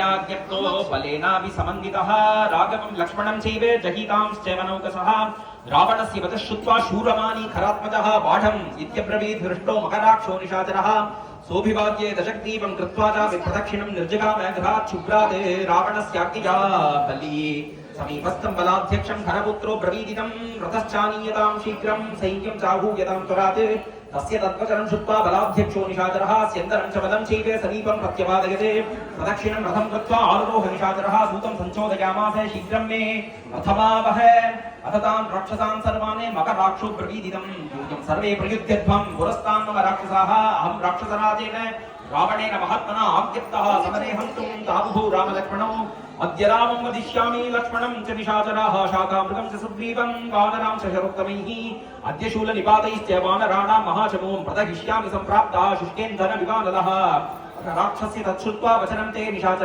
रामया ज्ञप्तो बलेनापि समन्वितः राघवं लक्ष्मणं चैव जहीतांश्च मनौकसः रावणस्य वधः श्रुत्वा शूरमानी खरात्मजः बाढम् इत्यब्रवीत् हृष्टो मकराक्षो निशाचरः सोऽभिवाद्ये दशग्रीवं कृत्वा चापि प्रदक्षिणं निर्जगाम गृहात् शुभ्रात् रावणस्याग्निजा बली समीपस्थं बलाध्यक्षं घनपुत्रो ब्रवीदितं रथश्चानीयतां शीघ्रं सैन्यं चाहूयतां त्वरात् तस्य तद्वचनं श्रुत्वा बलाध्यक्षो निशाचरः स्यन्दनं च बलं चैव समीपं प्रत्यपादयते प्रदक्षिणं रथं कृत्वा आरुरोह निशाचरः दूतं सञ्चोदयामास शीघ्रं मे रथमावह अथ तान् राक्षसान् सर्वान् मकराक्षो ब्रवीदितं यूयं सर्वे प्रयुध्यध्वं पुरस्तान् मम राक्षसाः अहं राक्षसराजेन रावणेन महात्मना आज्ञप्तः समरे हन्तुं ताबुः रामलक्ष्मणौ अद्य रामं वदिष्यामि लक्ष्मणं च निशाचराः शाकामृगं च सुग्रीवं वानरां च शरोत्तमैः अद्य शूलनिपातैश्च वानराणां महाचमूं प्रदहिष्यामि सम्प्राप्ताः शुष्केन्दनविवानलः राक्षस्य तच्छ्रुत्वा वचनं ते निशाचराः